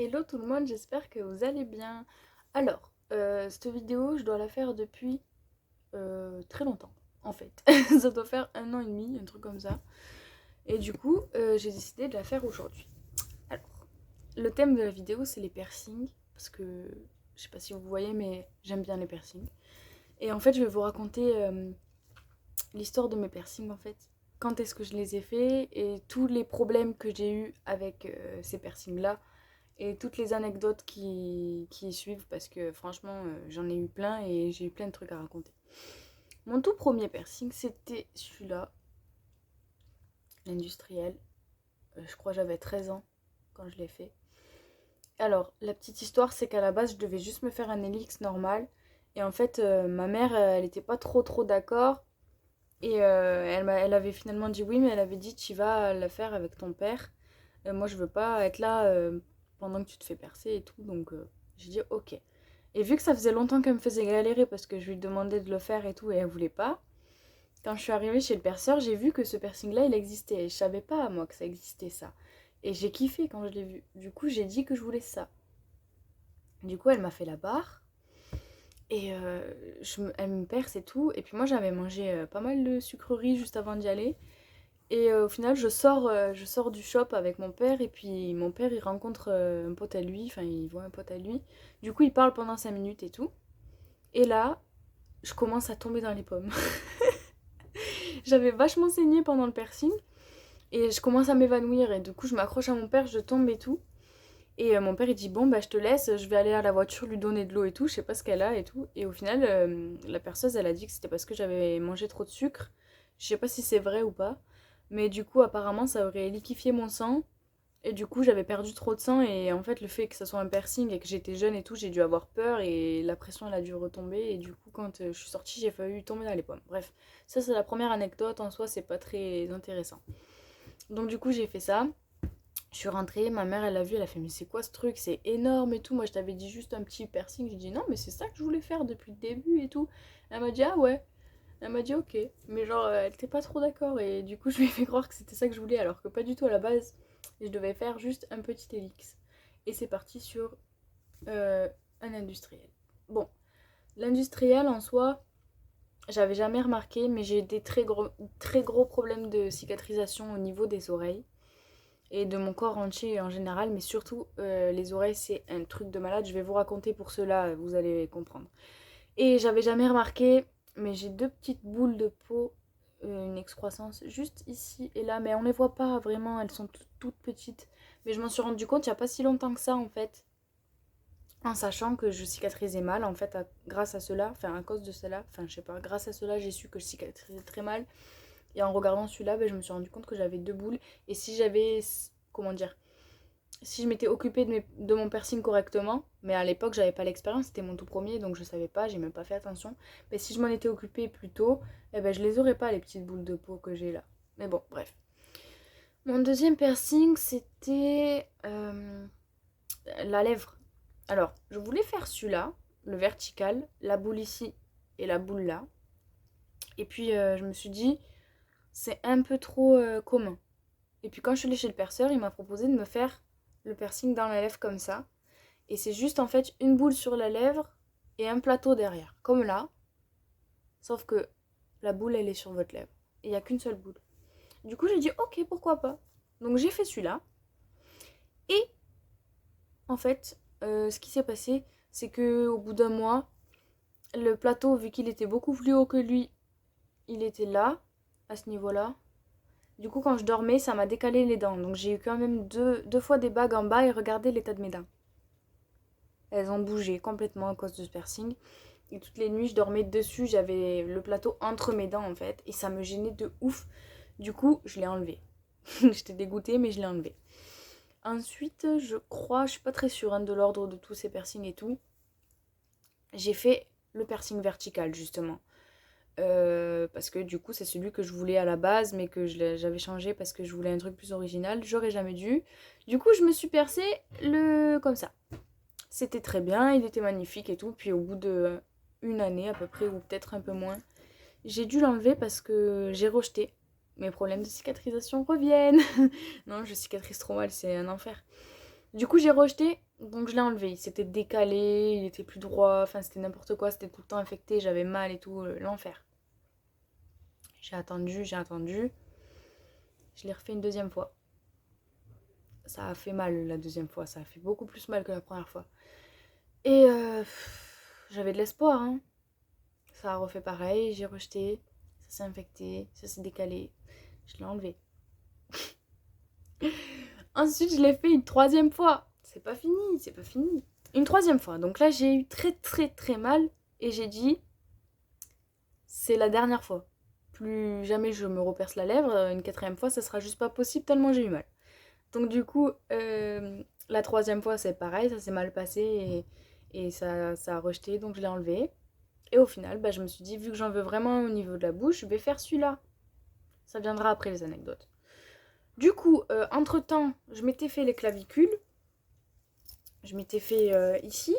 Hello tout le monde, j'espère que vous allez bien. Alors, cette vidéo, je dois la faire depuis très longtemps, en fait. Ça doit faire 1 an et demi, un truc comme ça. Et du coup, j'ai décidé de la faire aujourd'hui. Alors, le thème de la vidéo, c'est les piercings, parce que je sais pas si vous voyez, mais j'aime bien les piercings. Et en fait, je vais vous raconter l'histoire de mes piercings, en fait. Quand est-ce que je les ai faits et tous les problèmes que j'ai eus avec ces piercings-là et toutes les anecdotes qui y suivent parce que franchement j'en ai eu plein et j'ai eu plein de trucs à raconter. Mon tout premier piercing c'était celui-là, l'industriel. Je crois que j'avais 13 ans quand je l'ai fait. Alors la petite histoire c'est qu'à la base je devais juste me faire un hélix normal et en fait ma mère elle était pas trop d'accord et elle avait finalement dit oui mais elle avait dit tu vas la faire avec ton père. Moi je veux pas être là pendant que tu te fais percer et tout donc j'ai dit ok. Et vu que ça faisait longtemps qu'elle me faisait galérer parce que je lui demandais de le faire et tout et elle voulait pas, quand je suis arrivée chez le perceur, j'ai vu que ce piercing-là, il existait. Et je savais pas, moi, que ça existait, ça. Et j'ai kiffé quand je l'ai vu. Du coup, j'ai dit que je voulais ça. Du coup, elle m'a fait la barre. Et elle me perce et tout. Et puis moi, j'avais mangé pas mal de sucreries juste avant d'y aller. Et au final, je sors du shop avec mon père. Et puis mon père, il rencontre un pote à lui. Enfin, il voit un pote à lui. Du coup, il parle pendant 5 minutes et tout. Et là, je commence à tomber dans les pommes. J'avais vachement saigné pendant le piercing et je commence à m'évanouir et du coup je m'accroche à mon père, je tombe et tout. Et mon père il dit bon bah je te laisse, je vais aller à la voiture lui donner de l'eau et tout, je sais pas ce qu'elle a et tout. Et au final la perceuse elle a dit que c'était parce que j'avais mangé trop de sucre. Je sais pas si c'est vrai ou pas. Mais du coup apparemment ça aurait liquéfié mon sang et du coup, j'avais perdu trop de sang et en fait, le fait que ça soit un piercing et que j'étais jeune et tout, j'ai dû avoir peur et la pression, elle a dû retomber. Et du coup, quand je suis sortie, j'ai failli tomber dans les pommes. Bref, ça, c'est la première anecdote. En soi, c'est pas très intéressant. Donc, du coup, j'ai fait ça. Je suis rentrée, ma mère, elle a vu, elle a fait, mais c'est quoi ce truc? C'est énorme et tout. Moi, je t'avais dit juste un petit piercing. J'ai dit, non, mais c'est ça que je voulais faire depuis le début et tout. Elle m'a dit, ah ouais. Elle m'a dit, ok. Mais genre, elle était pas trop d'accord. Et du coup, je lui ai fait croire que c'était ça que je voulais, alors que pas du tout à la base. Et je devais faire juste un petit hélix. Et c'est parti sur un industriel. Bon, l'industriel en soi, j'avais jamais remarqué, mais j'ai des très gros problèmes de cicatrisation au niveau des oreilles et de mon corps entier en général, mais surtout les oreilles, c'est un truc de malade. Je vais vous raconter pour cela, vous allez comprendre. Et j'avais jamais remarqué, mais j'ai deux petites boules de peau, une excroissance juste ici et là, mais on les voit pas vraiment, elles sont toutes petites. Mais je m'en suis rendu compte il y a pas si longtemps que ça en fait. En sachant que je cicatrisais mal, en fait, grâce à cela, enfin à cause de cela, enfin je sais pas, grâce à cela j'ai su que je cicatrisais très mal. Et en regardant celui-là, ben, je me suis rendu compte que j'avais deux boules. Et si j'avais, comment dire, si je m'étais occupée de mon piercing correctement, mais à l'époque j'avais pas l'expérience, c'était mon tout premier, donc je savais pas, j'ai même pas fait attention. Mais si je m'en étais occupée plus tôt, eh ben, je les aurais pas les petites boules de peau que j'ai là. Mais bon, bref. Mon deuxième piercing, c'était la lèvre. Alors, je voulais faire celui-là, le vertical, la boule ici et la boule là. Et puis, je me suis dit, c'est un peu trop commun. Et puis, quand je suis allée chez le perceur, il m'a proposé de me faire le piercing dans la lèvre comme ça. Et c'est juste en fait une boule sur la lèvre et un plateau derrière, comme là. Sauf que la boule, elle est sur votre lèvre. Et il n'y a qu'une seule boule. Du coup, j'ai dit, ok, pourquoi pas. Donc, j'ai fait celui-là. Et en fait, ce qui s'est passé, c'est que au bout d'un mois, le plateau, vu qu'il était beaucoup plus haut que lui, il était là, à ce niveau-là. Du coup, quand je dormais, ça m'a décalé les dents. Donc j'ai eu quand même deux fois des bagues en bas et regardez l'état de mes dents. Elles ont bougé complètement à cause de ce piercing. Et toutes les nuits, je dormais dessus. J'avais le plateau entre mes dents en fait. Et ça me gênait de ouf. Du coup, je l'ai enlevé. J'étais dégoûtée, mais je l'ai enlevé. Ensuite, je crois, je suis pas très sûre hein, de l'ordre de tous ces piercings et tout. J'ai fait le piercing vertical justement. Parce que du coup c'est celui que je voulais à la base mais que j'avais changé parce que je voulais un truc plus original, j'aurais jamais dû. Du coup je me suis percé le comme ça. C'était très bien, il était magnifique et tout, puis au bout de une année à peu près ou peut-être un peu moins, j'ai dû l'enlever parce que j'ai rejeté. Mes problèmes de cicatrisation reviennent. Non, je cicatrise trop mal, c'est un enfer. Du coup j'ai rejeté Donc je l'ai enlevé. Il s'était décalé, il était plus droit, enfin c'était n'importe quoi, c'était tout le temps infecté, j'avais mal et tout, l'enfer. J'ai attendu, j'ai attendu. Je l'ai refait une deuxième fois. Ça a fait mal la deuxième fois, ça a fait beaucoup plus mal que la première fois. Et j'avais de l'espoir, hein. Ça a refait pareil, j'ai rejeté, ça s'est infecté, ça s'est décalé. Je l'ai enlevé. Ensuite, je l'ai fait une troisième fois. C'est pas fini, c'est pas fini. Une troisième fois. Donc là, j'ai eu très très très mal et j'ai dit, c'est la dernière fois. Plus jamais je me reperce la lèvre. Une quatrième fois, ça sera juste pas possible tellement j'ai eu mal. Donc du coup, la troisième fois, c'est pareil, ça s'est mal passé et ça a rejeté, donc je l'ai enlevé. Et au final, bah, je me suis dit, vu que j'en veux vraiment au niveau de la bouche, je vais faire celui-là. Ça viendra après les anecdotes. Du coup, entre-temps, je m'étais fait les clavicules. Je m'étais fait ici,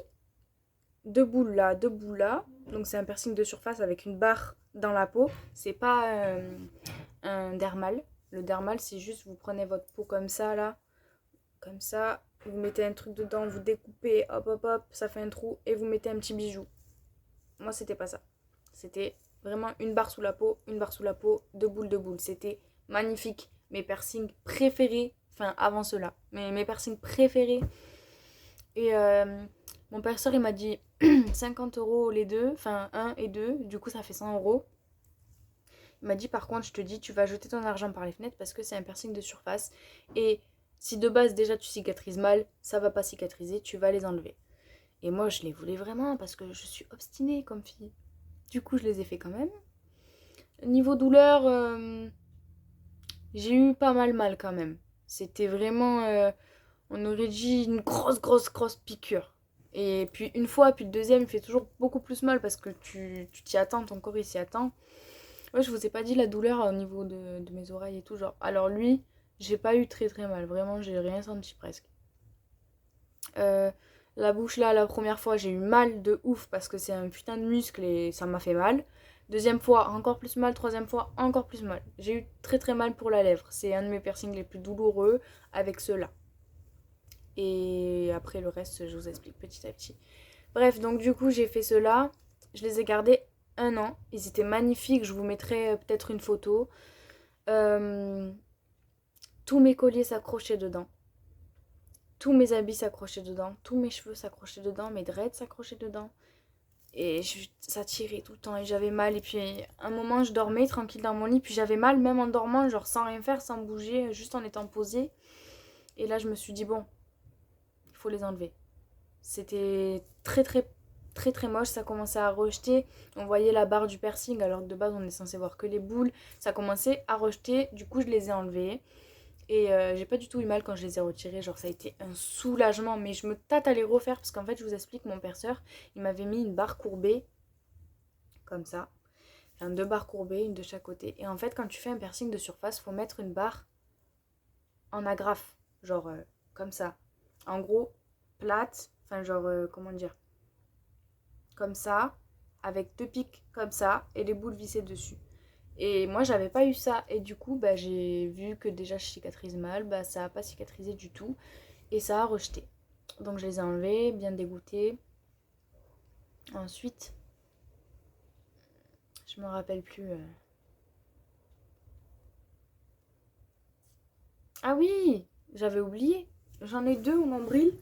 deux boules là, deux boules là. Donc c'est un piercing de surface avec une barre dans la peau. C'est pas un dermal. Le dermal, c'est juste, vous prenez votre peau comme ça là. Comme ça, vous mettez un truc dedans, vous découpez, hop hop hop, ça fait un trou et vous mettez un petit bijou. Moi, c'était pas ça. C'était vraiment une barre sous la peau, une barre sous la peau, deux boules, deux boules. C'était magnifique. Mes piercings préférés, enfin avant cela, mais mes piercings préférés. Et mon perceur, il m'a dit 50 € les deux, enfin un et deux, du coup ça fait 100 €. Il m'a dit par contre, je te dis, tu vas jeter ton argent par les fenêtres parce que c'est un piercing de surface. Et si de base déjà tu cicatrises mal, ça va pas cicatriser, tu vas les enlever. Et moi je les voulais vraiment parce que je suis obstinée comme fille. Du coup je les ai fait quand même. Niveau douleur, j'ai eu pas mal quand même. C'était vraiment, on aurait dit une grosse piqûre. Et puis une fois, puis le deuxième, il fait toujours beaucoup plus mal parce que tu t'y attends, ton corps il s'y attend. Ouais, je vous ai pas dit la douleur au niveau de mes oreilles et tout. Genre. Alors lui, j'ai pas eu très très mal. Vraiment, j'ai rien senti presque. La bouche là, la première fois, j'ai eu mal de ouf parce que c'est un putain de muscle et ça m'a fait mal. Deuxième fois, encore plus mal. Troisième fois, encore plus mal. J'ai eu très très mal pour la lèvre. C'est un de mes piercings les plus douloureux avec ceux-là. Et après le reste, je vous explique petit à petit. Bref, donc du coup, j'ai fait cela. Je les ai gardés 1 an. Ils étaient magnifiques. Je vous mettrai peut-être une photo. Tous mes colliers s'accrochaient dedans. Tous mes habits s'accrochaient dedans. Tous mes cheveux s'accrochaient dedans. Mes dreads s'accrochaient dedans. Et ça tirait tout le temps. Et j'avais mal. Et puis, un moment, je dormais tranquille dans mon lit. Puis j'avais mal, même en dormant, genre sans rien faire, sans bouger, juste en étant posée. Et là, je me suis dit, bon, il faut les enlever. C'était très moche, ça commençait à rejeter. On voyait la barre du piercing alors que de base on est censé voir que les boules. Ça commençait à rejeter, du coup je les ai enlevés. Et j'ai pas du tout eu mal quand je les ai retirés, genre ça a été un soulagement. Mais je me tâte à les refaire parce qu'en fait je vous explique, mon perceur, il m'avait mis une barre courbée, comme ça. Enfin 2 barres courbées, une de chaque côté. Et en fait quand tu fais un piercing de surface, faut mettre une barre en agrafe, genre comme ça. En gros, plate, enfin genre, comment dire, comme ça, avec 2 pics comme ça, et les boules vissées dessus. Et moi, j'avais pas eu ça, et du coup, bah, j'ai vu que déjà je cicatrise mal, bah, ça a pas cicatrisé du tout, et ça a rejeté. Donc je les ai enlevés, bien dégoûtée. Ensuite, je me rappelle plus. Ah oui, j'avais oublié. J'en ai 2 au nombril.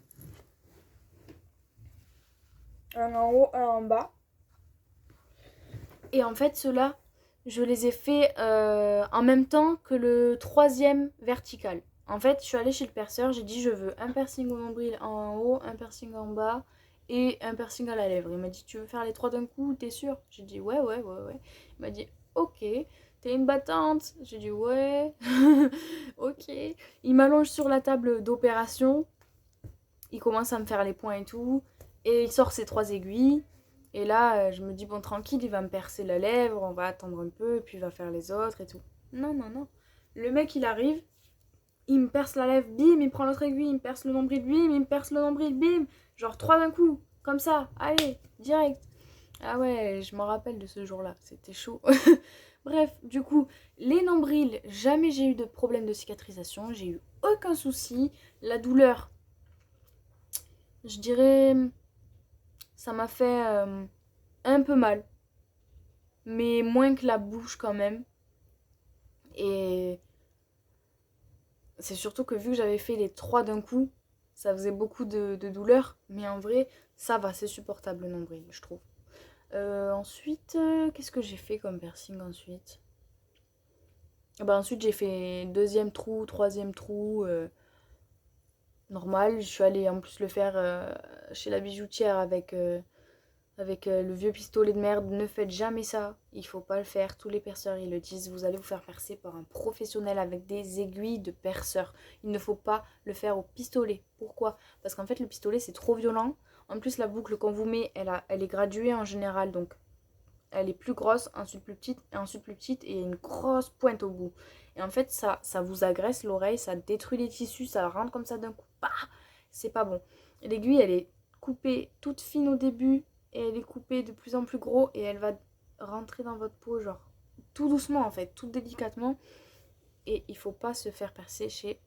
Un en haut, un en bas. Et en fait, ceux-là, je les ai faits en même temps que le troisième vertical. En fait, je suis allée chez le perceur, j'ai dit je veux un piercing au nombril en haut, un piercing en bas et un piercing à la lèvre. Il m'a dit tu veux faire les 3 d'un coup, t'es sûr? J'ai dit ouais. Il m'a dit ok, t'es une battante? J'ai dit ouais, ok. Il m'allonge sur la table d'opération, il commence à me faire les points et tout, et il sort ses 3 aiguilles. Et là, je me dis, bon, tranquille, il va me percer la lèvre, on va attendre un peu, puis il va faire les autres et tout. Non. Le mec, il arrive, il me perce la lèvre, bim, il prend l'autre aiguille, il me perce le nombril, bim, il me perce le nombril, bim. Genre 3 d'un coup, comme ça, allez, direct. Ah ouais, je m'en rappelle de ce jour-là, c'était chaud. Bref, du coup, les nombrils, jamais j'ai eu de problème de cicatrisation, j'ai eu aucun souci. La douleur, Je dirais, ça m'a fait un peu mal, mais moins que la bouche quand même. Et c'est surtout que vu que j'avais fait les trois d'un coup, ça faisait beaucoup de douleur. Mais en vrai, ça va, c'est supportable le nombril, je trouve. Ensuite, qu'est-ce que j'ai fait comme piercing ensuite? Bah ensuite j'ai fait deuxième trou, troisième trou, normal. Je suis allée en plus le faire chez la bijoutière avec le vieux pistolet de merde. Ne faites jamais ça, il faut pas le faire. Tous les perceurs ils le disent, vous allez vous faire percer par un professionnel avec des aiguilles de perceur. Il ne faut pas le faire au pistolet. Pourquoi? Parce qu'en fait le pistolet c'est trop violent. En plus la boucle qu'on vous met, elle est graduée en général, donc elle est plus grosse, ensuite plus petite, et ensuite plus petite, et une grosse pointe au bout. Et en fait, ça vous agresse l'oreille, ça détruit les tissus, ça rentre comme ça d'un coup. Bah, c'est pas bon. L'aiguille, elle est coupée toute fine au début, et elle est coupée de plus en plus gros, et elle va rentrer dans votre peau, genre tout doucement en fait, tout délicatement. Et il faut pas se faire percer chez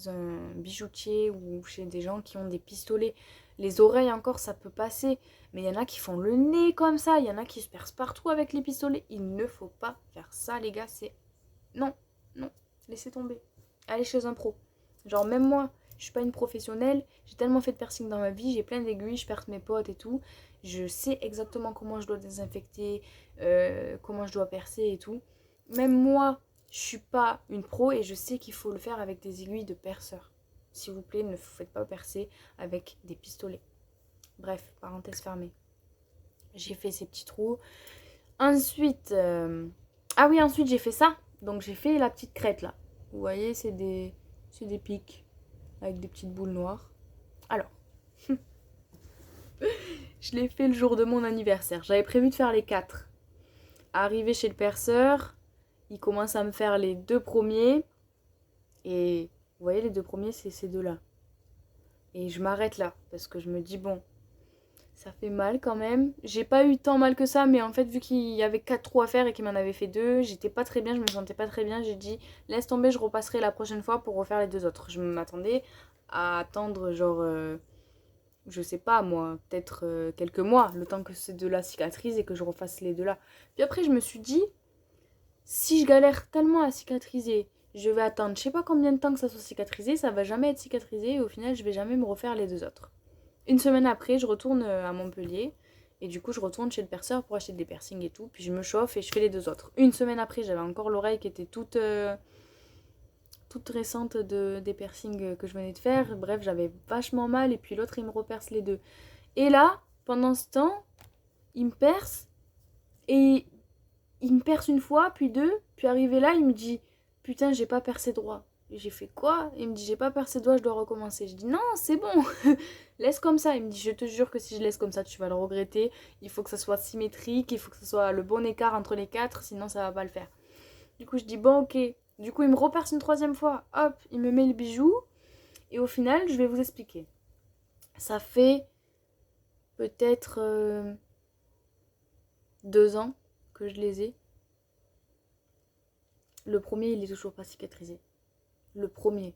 un bijoutier ou chez des gens qui ont des pistolets. Les oreilles encore, ça peut passer. Mais il y en a qui font le nez comme ça. Il y en a qui se percent partout avec les pistolets. Il ne faut pas faire ça, les gars. C'est... Non, non, laissez tomber. Allez chez un pro. Genre, même moi, je suis pas une professionnelle. J'ai tellement fait de piercing dans ma vie. J'ai plein d'aiguilles, je perce mes potes et tout. Je sais exactement comment je dois désinfecter, comment je dois percer et tout. Même moi, je suis pas une pro et je sais qu'il faut le faire avec des aiguilles de perceur. S'il vous plaît, ne vous faites pas percer avec des pistolets. Bref, parenthèse fermée. J'ai fait ces petits trous. Ensuite, ah oui, ensuite j'ai fait ça. Donc j'ai fait la petite crête là. Vous voyez, c'est des pics avec des petites boules noires. Alors, je l'ai fait le jour de mon anniversaire. J'avais prévu de faire les 4. Arrivé chez le perceur, il commence à me faire les 2 premiers. Et vous voyez, les 2 premiers, c'est ces deux-là. Et je m'arrête là, parce que je me dis, bon, ça fait mal quand même. J'ai pas eu tant mal que ça, mais en fait, vu qu'il y avait 4 trous à faire et qu'il m'en avait fait 2, j'étais pas très bien, je me sentais pas très bien. J'ai dit, laisse tomber, je repasserai la prochaine fois pour refaire les 2 autres. Je m'attendais à attendre, genre, je sais pas moi, peut-être quelques mois, le temps que ces deux-là cicatrisent et que je refasse les deux-là. Puis après, je me suis dit, si je galère tellement à cicatriser, je vais attendre je sais pas combien de temps que ça soit cicatrisé, ça va jamais être cicatrisé et au final je vais jamais me refaire les 2 autres. Une semaine après, je retourne à Montpellier et du coup je retourne chez le perceur pour acheter des piercings et tout, puis je me chauffe et je fais les 2 autres. Une semaine après, j'avais encore l'oreille qui était toute récente des piercings que je venais de faire. Bref, j'avais vachement mal et puis l'autre il me reperce les 2. Et là, pendant ce temps, il me perce et il me perce une fois, puis 2, puis arrivé là, il me dit putain, j'ai pas percé droit. Et j'ai fait quoi? Il me dit j'ai pas percé droit, je dois recommencer. Je dis non, c'est bon, laisse comme ça. Il me dit je te jure que si je laisse comme ça, tu vas le regretter. Il faut que ça soit symétrique, il faut que ça soit le bon écart entre les 4, sinon ça va pas le faire. Du coup, je dis bon, ok. Du coup, il me reperce une troisième fois, hop, il me met le bijou. Et au final, je vais vous expliquer. Ça fait peut-être 2 ans que je les ai. Le premier, il est toujours pas cicatrisé. Le premier.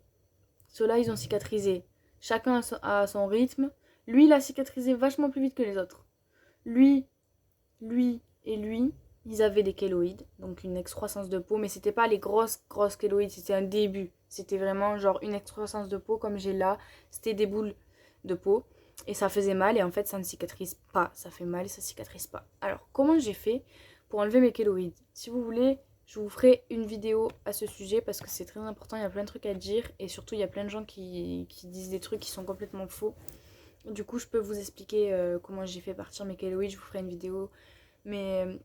Ceux-là, ils ont cicatrisé. Chacun à son rythme. Lui, il a cicatrisé vachement plus vite que les autres. Lui, lui et lui, ils avaient des kéloïdes, donc une excroissance de peau, mais c'était pas les grosses kéloïdes, c'était un début. C'était vraiment genre une excroissance de peau comme j'ai là. C'était des boules de peau. Et ça faisait mal et en fait ça ne cicatrise pas. Ça fait mal et ça cicatrise pas. Alors comment j'ai fait pour enlever mes kéloïdes? Si vous voulez, je vous ferai une vidéo à ce sujet parce que c'est très important, il y a plein de trucs à dire et surtout il y a plein de gens qui disent des trucs qui sont complètement faux. Du coup je peux vous expliquer comment j'ai fait partir mes kéloïdes, je vous ferai une vidéo. Mais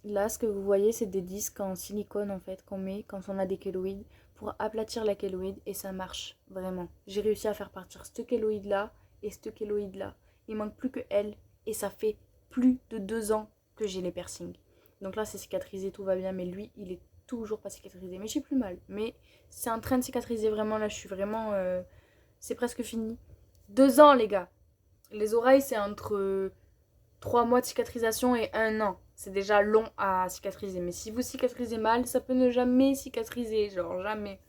là ce que vous voyez c'est des disques en silicone en fait qu'on met quand on a des kéloïdes pour aplatir la kéloïde et ça marche vraiment. J'ai réussi à faire partir ce kéloïde là et ce kéloïde là. Il manque plus que elle et ça fait plus de 2 ans que j'ai les piercings. Donc là c'est cicatrisé, tout va bien, mais lui il est toujours pas cicatrisé. Mais j'ai plus mal. Mais c'est en train de cicatriser vraiment, là je suis vraiment... c'est presque fini. 2 ans les gars. Les oreilles c'est entre 3 mois de cicatrisation et 1 an. C'est déjà long à cicatriser. Mais si vous cicatrisez mal, ça peut ne jamais cicatriser. Genre jamais.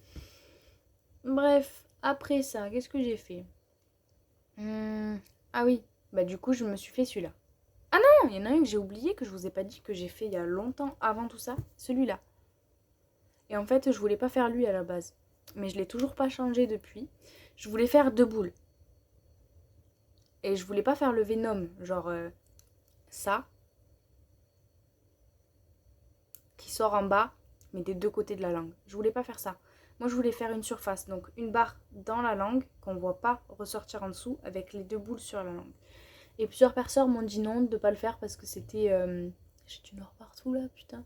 Bref, après ça, qu'est-ce que j'ai fait Ah oui, bah du coup, je me suis fait celui-là. Ah non, il y en a un que j'ai oublié, que je vous ai pas dit, que j'ai fait il y a longtemps avant tout ça. Celui-là. Et en fait, je voulais pas faire lui à la base. Mais je l'ai toujours pas changé depuis. Je voulais faire deux boules. Et je voulais pas faire le Venom, genre ça, qui sort en bas, mais des deux côtés de la langue. Je voulais pas faire ça. Moi, je voulais faire une surface, donc une barre dans la langue, qu'on voit pas ressortir en dessous, avec les deux boules sur la langue. Et plusieurs personnes m'ont dit non, de pas le faire, parce que c'était... J'ai du noir partout là, putain.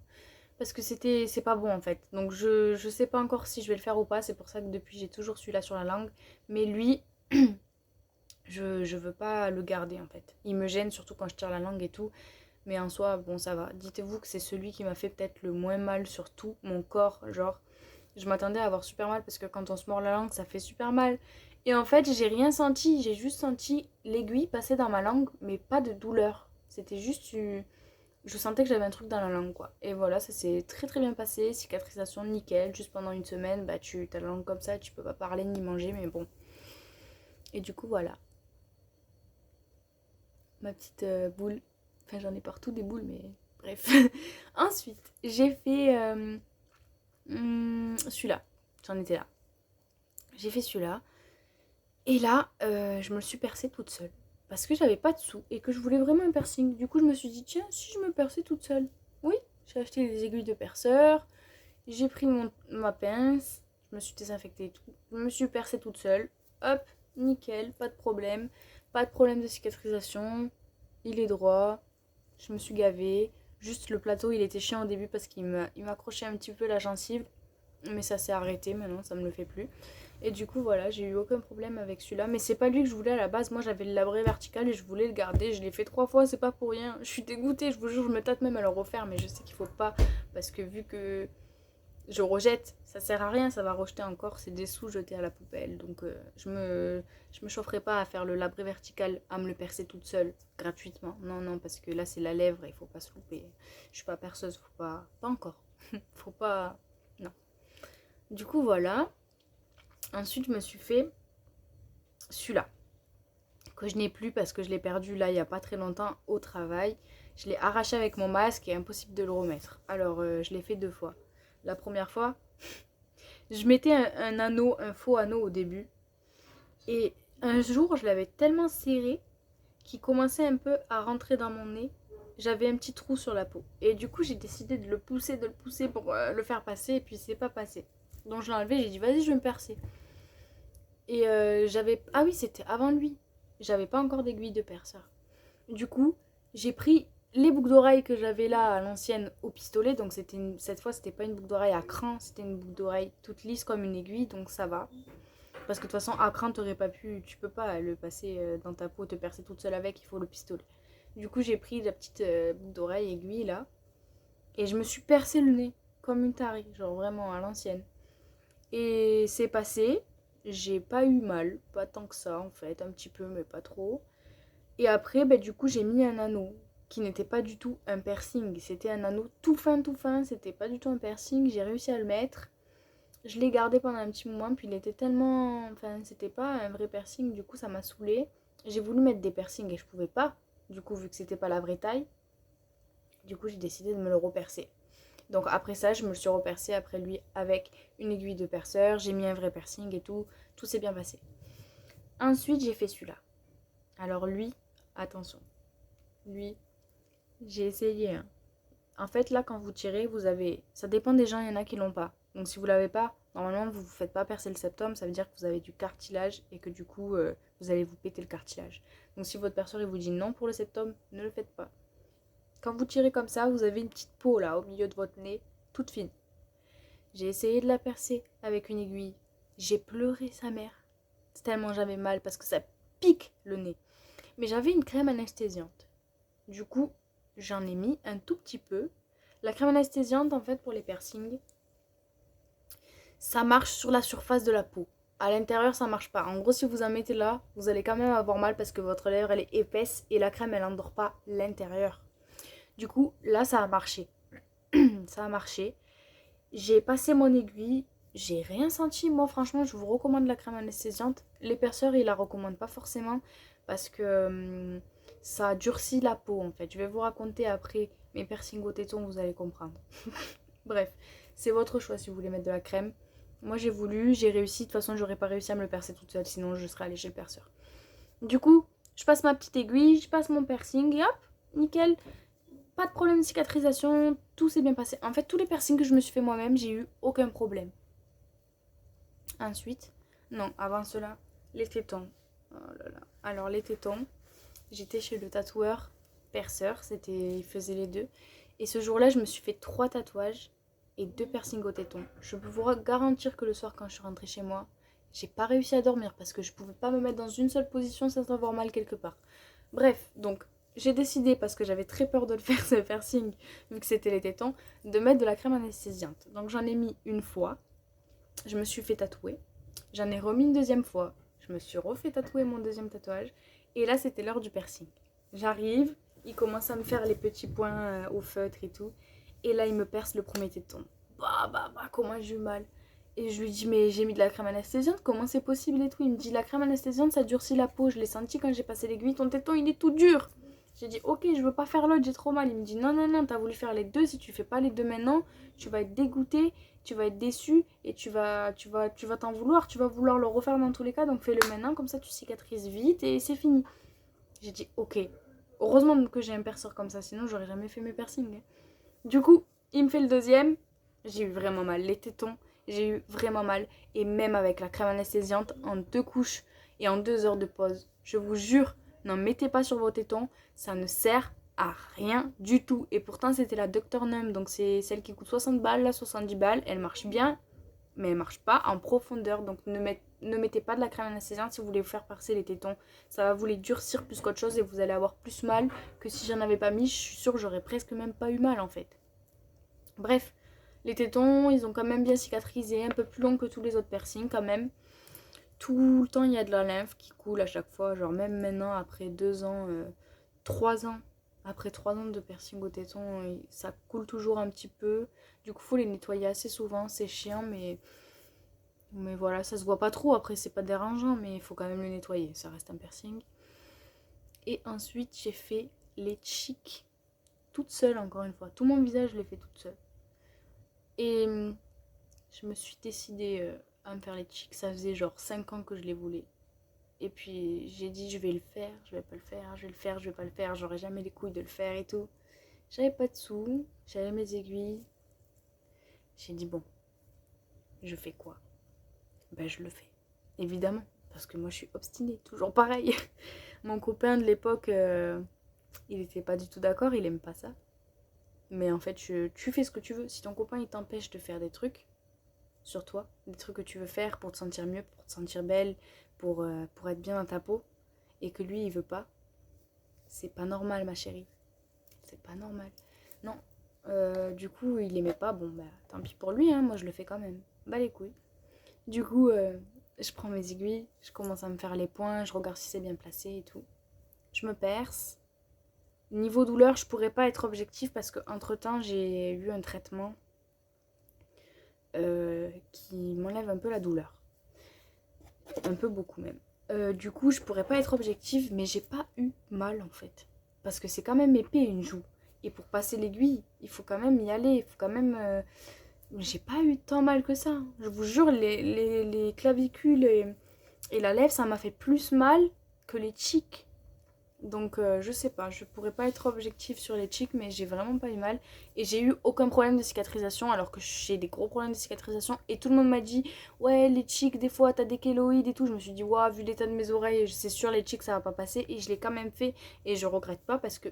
Parce que c'est pas bon en fait. Donc je sais pas encore si je vais le faire ou pas. C'est pour ça que depuis j'ai toujours celui-là sur la langue. Mais lui, je veux pas le garder en fait. Il me gêne surtout quand je tire la langue et tout. Mais en soi, bon ça va. Dites-vous que c'est celui qui m'a fait peut-être le moins mal sur tout mon corps. Genre, je m'attendais à avoir super mal parce que quand on se mord la langue, ça fait super mal. Et en fait, j'ai rien senti. J'ai juste senti l'aiguille passer dans ma langue, mais pas de douleur. C'était juste je sentais que j'avais un truc dans la langue quoi. Et voilà, ça s'est très très bien passé, cicatrisation nickel, juste pendant une semaine, bah tu as la langue comme ça, tu peux pas parler ni manger, mais bon. Et du coup voilà, ma petite boule, enfin j'en ai partout des boules, mais bref. Ensuite, j'ai fait celui-là, j'en étais là. J'ai fait celui-là, et là, je me le suis percé toute seule. Parce que j'avais pas de sous et que je voulais vraiment un piercing. Du coup, je me suis dit, tiens, si je me perçais toute seule. Oui, j'ai acheté des aiguilles de perceur. J'ai pris ma pince, je me suis désinfectée et tout. Je me suis percée toute seule. Hop, nickel, pas de problème. Pas de problème de cicatrisation. Il est droit. Je me suis gavée. Juste le plateau, il était chiant au début parce qu'il m'accrochait un petit peu la gencive. Mais ça s'est arrêté maintenant, ça me le fait plus. Et du coup, voilà, j'ai eu aucun problème avec celui-là. Mais c'est pas lui que je voulais à la base. Moi, j'avais le labré vertical et je voulais le garder. Je l'ai fait 3 fois, c'est pas pour rien. Je suis dégoûtée, je vous jure, je me tâte même à le refaire. Mais je sais qu'il faut pas. Parce que vu que je rejette, ça sert à rien, ça va rejeter encore, c'est des sous jetés à la poubelle. Donc je me chaufferai pas à faire le labré vertical, à me le percer toute seule, gratuitement. Non, non, parce que là c'est la lèvre et il faut pas se louper. Je suis pas perceuse, faut pas. Pas encore. Faut pas. Non. Du coup voilà. Ensuite je me suis fait celui-là. Que je n'ai plus parce que je l'ai perdu là il y a pas très longtemps au travail. Je l'ai arraché avec mon masque et impossible de le remettre. Alors je l'ai fait 2 fois. La première fois, je mettais un anneau, un faux anneau au début. Et un jour, je l'avais tellement serré qu'il commençait un peu à rentrer dans mon nez. J'avais un petit trou sur la peau. Et du coup, j'ai décidé de le pousser pour le faire passer. Et puis, c'est pas passé. Donc, je l'ai enlevé. J'ai dit, vas-y, je vais me percer. Et j'avais. Ah oui, c'était avant lui. J'avais pas encore d'aiguille de perceur. Du coup, j'ai pris les boucles d'oreilles que j'avais là à l'ancienne au pistolet. Donc, cette fois, c'était pas une boucle d'oreille à cran. C'était une boucle d'oreille toute lisse comme une aiguille. Donc, ça va. Parce que de toute façon, à cran, tu peux pas le passer dans ta peau, te percer toute seule avec, il faut le pistolet. Du coup, j'ai pris la petite boucle d'oreille aiguille là, et je me suis percé le nez, comme une tarée, genre vraiment à l'ancienne. Et c'est passé, j'ai pas eu mal, pas tant que ça en fait, un petit peu, mais pas trop. Et après, bah, du coup, j'ai mis un anneau, qui n'était pas du tout un piercing, c'était un anneau tout fin, c'était pas du tout un piercing, j'ai réussi à le mettre. Je l'ai gardé pendant un petit moment, puis il était tellement. Enfin, c'était pas un vrai piercing, du coup, ça m'a saoulée. J'ai voulu mettre des piercings et je pouvais pas, du coup, vu que c'était pas la vraie taille. Du coup, j'ai décidé de me le repercer. Donc, après ça, je me le suis repercé après lui avec une aiguille de perceur. J'ai mis un vrai piercing et tout. Tout s'est bien passé. Ensuite, j'ai fait celui-là. Alors, lui, attention. Lui, j'ai essayé, hein. En fait, là, quand vous tirez, vous avez. Ça dépend des gens, il y en a qui l'ont pas. Donc, si vous l'avez pas, normalement, vous ne vous faites pas percer le septum. Ça veut dire que vous avez du cartilage et que du coup, vous allez vous péter le cartilage. Donc, si votre perceur il vous dit non pour le septum, ne le faites pas. Quand vous tirez comme ça, vous avez une petite peau là au milieu de votre nez, toute fine. J'ai essayé de la percer avec une aiguille. J'ai pleuré sa mère. C'est tellement j'avais mal parce que ça pique le nez. Mais j'avais une crème anesthésiante. Du coup, j'en ai mis un tout petit peu. La crème anesthésiante, en fait, pour les piercings, ça marche sur la surface de la peau. À l'intérieur, ça marche pas. En gros, si vous en mettez là, vous allez quand même avoir mal parce que votre lèvre, elle est épaisse et la crème, elle n'endort pas l'intérieur. Du coup, là, ça a marché. Ça a marché. J'ai passé mon aiguille. J'ai rien senti. Moi, franchement, je vous recommande la crème anesthésiante. Les perceurs, ils la recommandent pas forcément parce que ça durcit la peau en fait. Je vais vous raconter après mes piercings au téton, vous allez comprendre. Bref, c'est votre choix si vous voulez mettre de la crème. Moi j'ai voulu, j'ai réussi. De toute façon, j'aurais pas réussi à me le percer toute seule, sinon je serais allée chez le perceur. Du coup, je passe ma petite aiguille, je passe mon piercing et hop, nickel. Pas de problème de cicatrisation, tout s'est bien passé. En fait, tous les piercings que je me suis fait moi-même, j'ai eu aucun problème. Ensuite, non, avant cela, les tétons. Oh là là. Alors les tétons, j'étais chez le tatoueur perceur, il faisait les deux. Et ce jour-là, je me suis fait 3 tatouages et 2 piercings au téton. Je peux vous garantir que le soir, quand je suis rentrée chez moi, j'ai pas réussi à dormir parce que je pouvais pas me mettre dans une seule position sans avoir mal quelque part. Bref, donc j'ai décidé, parce que j'avais très peur de le faire ce piercing, vu que c'était les tétons, de mettre de la crème anesthésiante. Donc j'en ai mis une fois, je me suis fait tatouer, j'en ai remis une deuxième fois, je me suis refait tatouer mon deuxième tatouage, et là c'était l'heure du piercing. J'arrive, il commence à me faire les petits points au feutre et tout, et là il me perce le premier téton. Comment j'ai eu mal. Et je lui dis, mais j'ai mis de la crème anesthésiante, comment c'est possible et tout. Il me dit, la crème anesthésiante ça durcit la peau, je l'ai senti quand j'ai passé l'aiguille, ton téton il est tout dur. J'ai dit, ok, je veux pas faire l'autre, j'ai trop mal. Il me dit, non, t'as voulu faire les deux, si tu fais pas les deux maintenant, tu vas être dégoûté, tu vas être déçu, et tu vas t'en vouloir, tu vas vouloir le refaire dans tous les cas, donc fais-le maintenant, comme ça tu cicatrises vite et c'est fini. J'ai dit, ok. Heureusement que j'ai un perceur comme ça, sinon j'aurais jamais fait mes piercings. Du coup, il me fait le deuxième, j'ai eu vraiment mal. Les tétons, j'ai eu vraiment mal. Et même avec la crème anesthésiante, en 2 couches et en 2 heures de pause. Je vous jure, n'en mettez pas sur vos tétons, ça ne sert à rien du tout. Et pourtant, c'était la Dr Numb, donc c'est celle qui coûte 60 balles, là, 70 balles. Elle marche bien, mais elle marche pas en profondeur. Donc ne mettez pas de la crème anesthésiante si vous voulez vous faire percer les tétons. Ça va vous les durcir plus qu'autre chose et vous allez avoir plus mal que si j'en avais pas mis. Je suis sûre que j'aurais presque même pas eu mal en fait. Bref, les tétons, ils ont quand même bien cicatrisé, un peu plus long que tous les autres piercings quand même. Tout le temps, il y a de la lymphe qui coule à chaque fois. Genre même maintenant, après 2 ans, 3 ans, après 3 ans de piercing au téton, ça coule toujours un petit peu. Du coup, il faut les nettoyer assez souvent. C'est chiant, mais voilà, ça se voit pas trop. Après, c'est pas dérangeant, mais il faut quand même le nettoyer. Ça reste un piercing. Et ensuite, j'ai fait les cheeks toute seule, encore une fois. Tout mon visage, je l'ai fait toute seule. Et je me suis décidée à me faire les cheeks. Ça faisait genre 5 ans que je les voulais. Et puis j'ai dit, je vais le faire, je vais pas le faire, je vais le faire, je vais pas le faire. J'aurais jamais les couilles de le faire et tout. J'avais pas de sous, j'avais mes aiguilles. J'ai dit, bon, je fais quoi? Ben je le fais. Évidemment, parce que moi je suis obstinée, toujours pareil. Mon copain de l'époque, il était pas du tout d'accord, il aime pas ça. Mais en fait, tu fais ce que tu veux. Si ton copain il t'empêche de faire des trucs sur toi, des trucs que tu veux faire pour te sentir mieux, pour te sentir belle, pour être bien dans ta peau, et que lui il veut pas, c'est pas normal ma chérie. C'est pas normal. Non. Du coup, il aimait pas, bon bah tant pis pour lui, hein, moi je le fais quand même. Bah les couilles. Du coup, je prends mes aiguilles, je commence à me faire les points, je regarde si c'est bien placé et tout. Je me perce. Niveau douleur, je pourrais pas être objective parce que entre temps j'ai eu un traitement qui m'enlève un peu la douleur. Un peu beaucoup même. Du coup, je pourrais pas être objective, mais j'ai pas eu mal en fait. Parce que c'est quand même épais une joue. Et pour passer l'aiguille, il faut quand même y aller. Il faut quand même. J'ai pas eu tant mal que ça. Je vous jure, les clavicules et la lèvre, ça m'a fait plus mal que les cheeks. Donc je sais pas, je pourrais pas être objective sur les cheeks, mais j'ai vraiment pas eu mal. Et j'ai eu aucun problème de cicatrisation, alors que j'ai des gros problèmes de cicatrisation. Et tout le monde m'a dit, ouais, les cheeks, des fois t'as des kéloïdes et tout. Je me suis dit, ouais, vu l'état de mes oreilles, c'est sûr, les cheeks ça va pas passer. Et je l'ai quand même fait, et je regrette pas parce que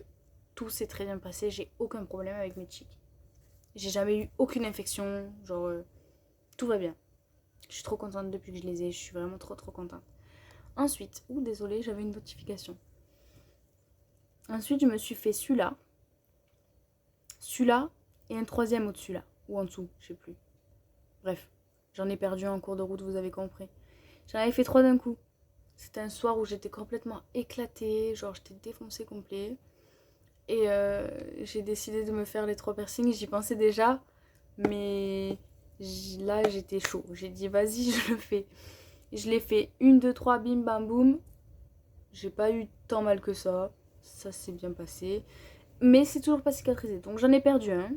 tout s'est très bien passé. J'ai aucun problème avec mes cheeks. J'ai jamais eu aucune infection, genre tout va bien. Je suis trop contente depuis que je les ai, je suis vraiment trop contente. Ensuite, désolée, j'avais une notification. Ensuite, je me suis fait celui-là et un troisième au-dessus là, ou en dessous, je sais plus. Bref, j'en ai perdu en cours de route, vous avez compris. J'en avais fait 3 d'un coup. C'était un soir où j'étais complètement éclatée, genre j'étais défoncée complet. Et j'ai décidé de me faire les 3 piercings, j'y pensais déjà, mais là j'étais chaud. J'ai dit vas-y, je le fais. Je l'ai fait 1, 2, 3, bim bam boum. J'ai pas eu tant mal que ça s'est bien passé. Mais c'est toujours pas cicatrisé, donc j'en ai perdu un.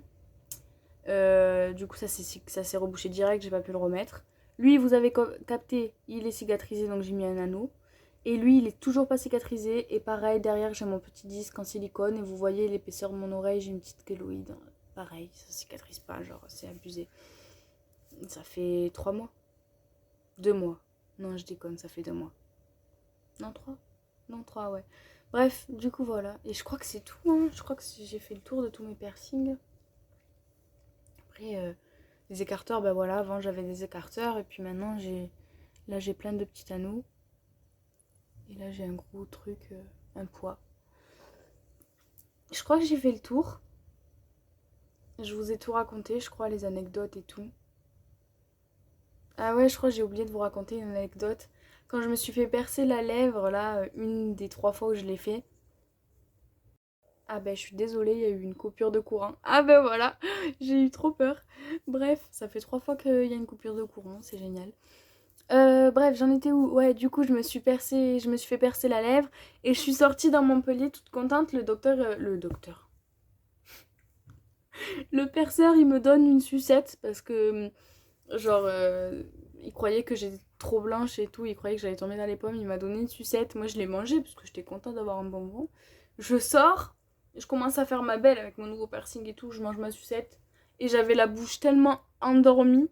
Du coup, ça s'est rebouché direct, j'ai pas pu le remettre. Lui, vous avez capté, il est cicatrisé, donc j'ai mis un anneau. Et lui, il est toujours pas cicatrisé. Et pareil, derrière, j'ai mon petit disque en silicone. Et vous voyez l'épaisseur de mon oreille, j'ai une petite kéloïde. Pareil, ça cicatrise pas, genre, c'est abusé. Ça fait 3 mois. 2 mois. Non, je déconne, ça fait 2 mois. Non, 3. Non, 3, ouais. Bref, du coup, voilà. Et je crois que c'est tout, hein. Je crois que j'ai fait le tour de tous mes piercings. Après, les écarteurs, bah voilà, avant j'avais des écarteurs. Et puis maintenant, j'ai plein de petits anneaux. Et là, j'ai un gros truc, un poids. Je crois que j'ai fait le tour. Je vous ai tout raconté, je crois, les anecdotes et tout. Ah ouais, je crois que j'ai oublié de vous raconter une anecdote. Quand je me suis fait percer la lèvre, là, une des 3 fois où je l'ai fait. Ah ben, je suis désolée, il y a eu une coupure de courant. Ah ben voilà, j'ai eu trop peur. Bref, ça fait 3 fois qu'il y a une coupure de courant, c'est génial. Bref, j'en étais où? Ouais, du coup, je me suis fait percer la lèvre et je suis sortie dans Montpellier toute contente. Le perceur, il me donne une sucette parce que, genre, il croyait que j'étais trop blanche et tout. Il croyait que j'allais tomber dans les pommes. Il m'a donné une sucette. Moi, je l'ai mangée parce que j'étais contente d'avoir un bonbon. Je sors, je commence à faire ma belle avec mon nouveau piercing et tout. Je mange ma sucette. Et j'avais la bouche tellement endormie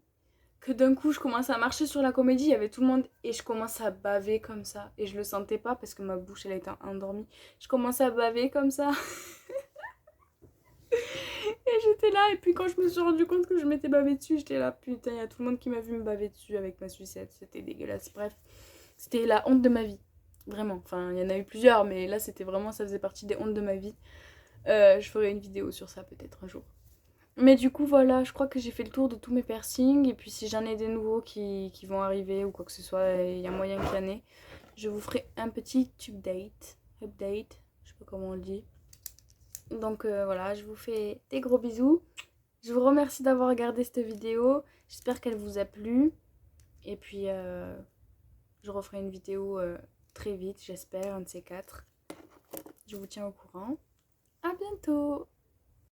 que d'un coup, je commence à marcher sur la comédie. Il y avait tout le monde et je commence à baver comme ça. Et je le sentais pas parce que ma bouche, elle était endormie. Je commence à baver comme ça. Et j'étais là, et puis quand je me suis rendu compte que je m'étais bavé dessus, j'étais là, putain, il y a tout le monde qui m'a vu me baver dessus avec ma sucette, c'était dégueulasse. Bref, c'était la honte de ma vie, vraiment. Enfin, il y en a eu plusieurs, mais là, c'était vraiment, ça faisait partie des hontes de ma vie. Je ferai une vidéo sur ça peut-être un jour. Mais du coup, voilà, je crois que j'ai fait le tour de tous mes piercings, et puis si j'en ai des nouveaux qui vont arriver ou quoi que ce soit, il y a moyen qu'il y en ait, je vous ferai un petit update, je sais pas comment on le dit. Donc voilà, je vous fais des gros bisous. Je vous remercie d'avoir regardé cette vidéo. J'espère qu'elle vous a plu. Et puis, je referai une vidéo très vite, j'espère, un de ces quatre. Je vous tiens au courant. À bientôt!